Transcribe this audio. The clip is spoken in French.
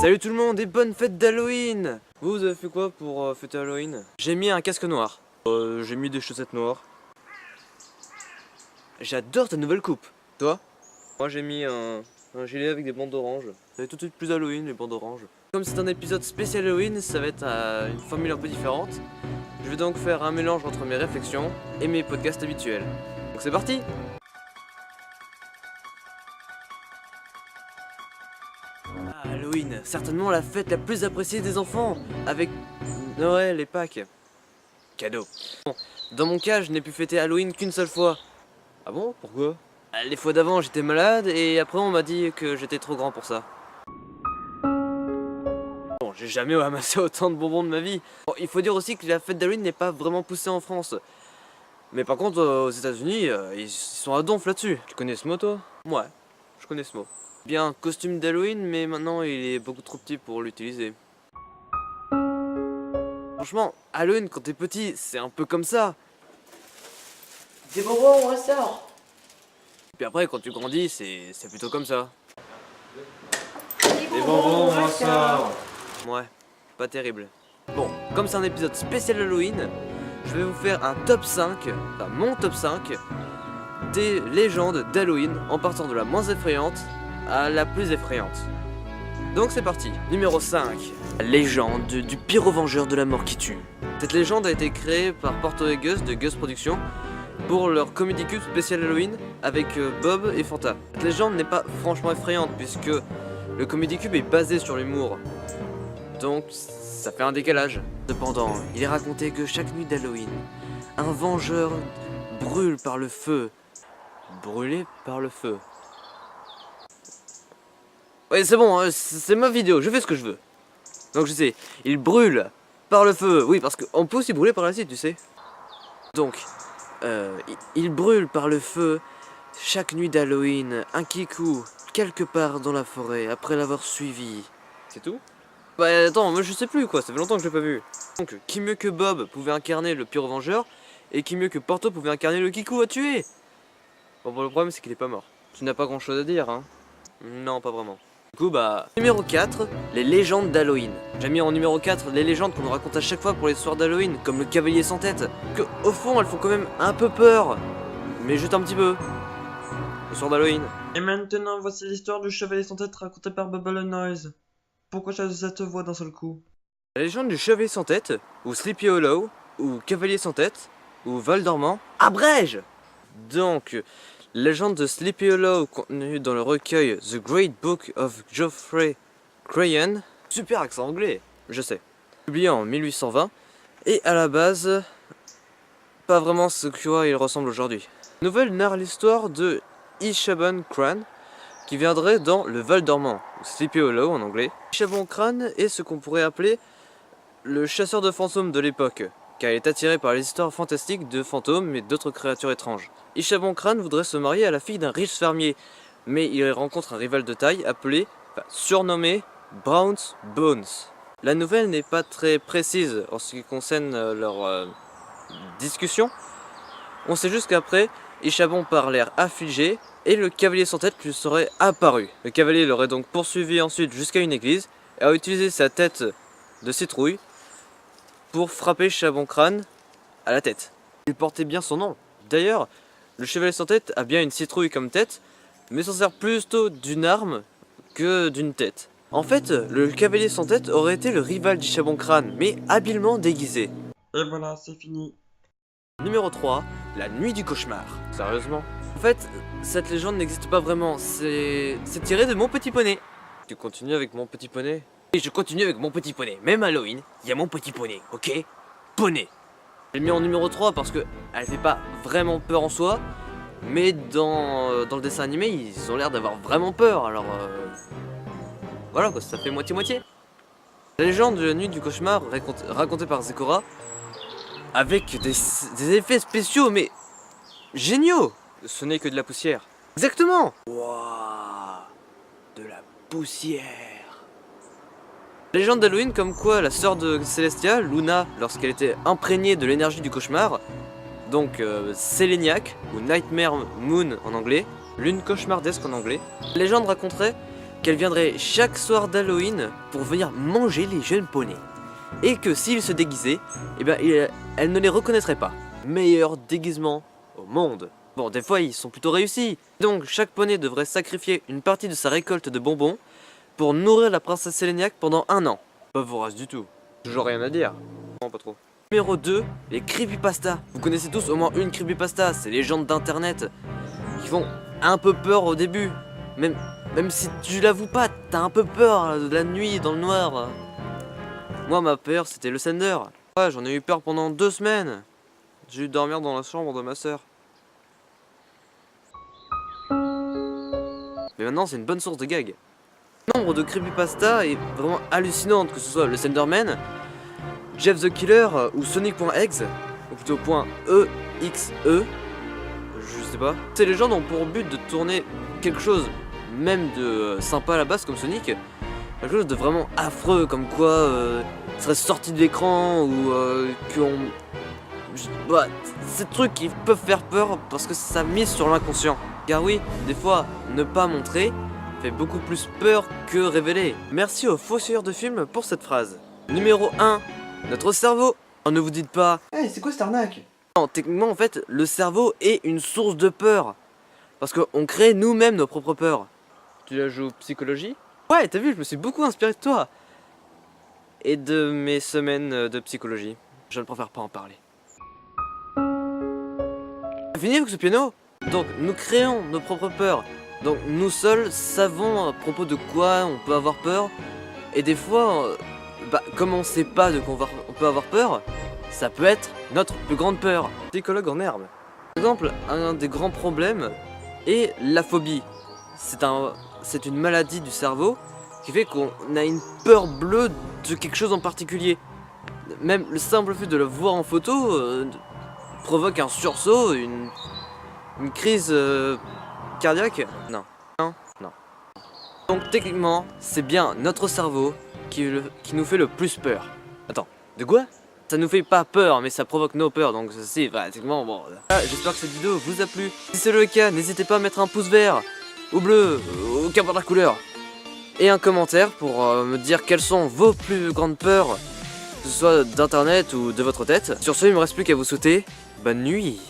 Salut tout le monde et bonne fête d'Halloween. Vous avez fait quoi pour fêter Halloween? J'ai mis un casque noir. J'ai mis des chaussettes noires. J'adore ta nouvelle coupe. Toi? Moi j'ai mis un gilet avec des bandes orange. Ça va être tout de suite plus Halloween, les bandes orange. Comme c'est un épisode spécial Halloween, ça va être une formule un peu différente. Je vais donc faire un mélange entre mes réflexions et mes podcasts habituels. Donc c'est parti! Halloween, certainement la fête la plus appréciée des enfants, avec Noël et Pâques. Cadeau. Bon, dans mon cas, je n'ai pu fêter Halloween qu'une seule fois. Ah bon? Pourquoi? Les fois d'avant, j'étais malade et après on m'a dit que j'étais trop grand pour ça. Bon, j'ai jamais amassé autant de bonbons de ma vie. Bon, il faut dire aussi que la fête d'Halloween n'est pas vraiment poussée en France. Mais par contre, aux États-Unis, ils sont à donf là-dessus. Tu connais ce mot, toi? Ouais, je connais ce mot. Bien, costume d'Halloween, mais maintenant il est beaucoup trop petit pour l'utiliser. Franchement, Halloween quand t'es petit, c'est un peu comme ça. Des bonbons, on ressort. Puis après, quand tu grandis, c'est plutôt comme ça. Des bonbons, on ressort. Ouais, pas terrible. Bon, comme c'est un épisode spécial Halloween, je vais vous faire un top 5, enfin mon top 5, des légendes d'Halloween en partant de la moins effrayante à la plus effrayante. Donc c'est parti. Numéro 5. La légende du pyro-vengeur de la mort qui tue. Cette légende a été créée par Porto et Gus de Gus Productions pour leur Comedy Cube spécial Halloween avec Bob et Fanta. Cette légende n'est pas franchement effrayante puisque le Comedy Cube est basé sur l'humour. Donc ça fait un décalage. Cependant, il est raconté que chaque nuit d'Halloween, un vengeur brûle par le feu. Brûlé par le feu. Ouais, c'est bon, c'est ma vidéo, je fais ce que je veux. Donc je sais, il brûle par le feu. Oui, parce qu'on peut aussi brûler par l'acide, tu sais. Donc, il brûle par le feu chaque nuit d'Halloween, un kikou, quelque part dans la forêt, après l'avoir suivi. C'est tout? Bah attends, moi je sais plus quoi, ça fait longtemps que je l'ai pas vu. Donc, qui mieux que Bob pouvait incarner le pyro-vengeur, et qui mieux que Porto pouvait incarner le kikou à tuer? Bon, le problème c'est qu'il est pas mort. Tu n'as pas grand chose à dire, hein? Non, pas vraiment. Du coup, numéro 4, les légendes d'Halloween. J'ai mis en numéro 4 les légendes qu'on nous raconte à chaque fois pour les soirs d'Halloween, comme le cavalier sans tête, que au fond elles font quand même un peu peur, mais juste un petit peu. Le soir d'Halloween. Et maintenant, voici l'histoire du chevalier sans tête racontée par Bubble Noise. Pourquoi j'ai cette voix d'un seul coup? La légende du chevalier sans tête, ou Sleepy Hollow, ou cavalier sans tête, ou Val dormant, abrège. Donc, légende de Sleepy Hollow contenue dans le recueil The Great Book of Geoffrey Crayon. Super accent anglais, je sais. Publié en 1820 et à la base, pas vraiment ce que quoi il ressemble aujourd'hui. La nouvelle narre l'histoire de Ishabon Crane qui viendrait dans le Val dormant, ou Sleepy Hollow en anglais. Ishabon Crane est ce qu'on pourrait appeler le chasseur de fantômes de l'époque, car il est attiré par les histoires fantastiques de fantômes et d'autres créatures étranges. Ishabon Crane voudrait se marier à la fille d'un riche fermier, mais il rencontre un rival de taille surnommé Brown's Bones. La nouvelle n'est pas très précise en ce qui concerne leur discussion. On sait juste qu'après, Ishabon part l'air affligé et le cavalier sans tête lui serait apparu. Le cavalier l'aurait donc poursuivi ensuite jusqu'à une église et a utilisé sa tête de citrouille pour frapper Ishabon Crane à la tête. Il portait bien son nom. D'ailleurs, le chevalier sans tête a bien une citrouille comme tête, mais s'en sert plutôt d'une arme que d'une tête. En fait, le cavalier sans tête aurait été le rival d'Ishabon Crane, mais habilement déguisé. Et voilà, c'est fini. Numéro 3, la nuit du cauchemar. Sérieusement? En fait, cette légende n'existe pas vraiment, c'est tiré de Mon Petit Poney. Tu continues avec Mon Petit Poney? Et je continue avec Mon Petit Poney. Même Halloween, il y a Mon Petit Poney, ok? Poney. J'ai mis en numéro 3 parce que elle fait pas vraiment peur en soi, mais dans le dessin animé, ils ont l'air d'avoir vraiment peur, alors voilà quoi, ça fait moitié-moitié. La légende de la nuit du cauchemar racontée par Zekora, avec des effets spéciaux, mais géniaux. Ce n'est que de la poussière. Exactement. Wouah, de la poussière. Légende d'Halloween comme quoi la sœur de Celestia, Luna, lorsqu'elle était imprégnée de l'énergie du cauchemar, donc Séléniaque, ou Nightmare Moon en anglais, lune cauchemardesque en anglais, la légende raconterait qu'elle viendrait chaque soir d'Halloween pour venir manger les jeunes poneys. Et que s'ils se déguisaient, eh bien, elle ne les reconnaîtrait pas. Meilleur déguisement au monde. Bon, des fois ils sont plutôt réussis. Donc chaque poney devrait sacrifier une partie de sa récolte de bonbons pour nourrir la princesse Séléniaque pendant 1 an. Pas vorace du tout. Toujours rien à dire. Non, pas trop. Numéro 2, les creepypastas. Vous connaissez tous au moins une creepypasta, c'est les légendes d'internet qui font un peu peur au début. Même si tu l'avoues pas, t'as un peu peur de la nuit dans le noir. Moi ma peur c'était le Sender. Ouais, j'en ai eu peur pendant 2 semaines. J'ai dû dormir dans la chambre de ma soeur. Mais maintenant c'est une bonne source de gag. Le nombre de creepypasta est vraiment hallucinante, que ce soit le Slenderman, Jeff the Killer ou Sonic.exe, ou plutôt .exe, je sais pas. Ces légendes ont pour but de tourner quelque chose, même de sympa à la base comme Sonic, quelque chose de vraiment affreux, comme quoi il serait sorti de l'écran ou qu'on... Bah, ces trucs qui peuvent faire peur parce que ça mise sur l'inconscient. Car oui, des fois, ne pas montrer fait beaucoup plus peur que révéler. Merci aux fossoyeurs de films pour cette phrase. Numéro 1, notre cerveau. Ne vous dites pas, hey, c'est quoi cette arnaque? Non, techniquement en fait, le cerveau est une source de peur. Parce qu'on crée nous-mêmes nos propres peurs. Tu la joues psychologie? Ouais, t'as vu, je me suis beaucoup inspiré de toi. Et de mes semaines de psychologie. Je ne préfère pas en parler. Fini avec ce piano? Donc nous créons nos propres peurs. Donc nous seuls savons à propos de quoi on peut avoir peur. Et des fois, comme on sait pas de quoi on peut avoir peur, ça peut être notre plus grande peur. Psychologue en herbe. Par exemple, un des grands problèmes est la phobie. C'est une maladie du cerveau qui fait qu'on a une peur bleue de quelque chose en particulier. Même le simple fait de le voir en photo provoque un sursaut, une crise cardiaque. Non. Donc techniquement, c'est bien notre cerveau qui nous fait le plus peur. Attends, de quoi? Ça nous fait pas peur, mais ça provoque nos peurs, donc c'est techniquement bon. J'espère que cette vidéo vous a plu. Si c'est le cas, n'hésitez pas à mettre un pouce vert ou bleu, ou qu'importe la couleur, et un commentaire pour me dire quelles sont vos plus grandes peurs, que ce soit d'internet ou de votre tête. Sur ce, il me reste plus qu'à vous souhaiter bonne nuit.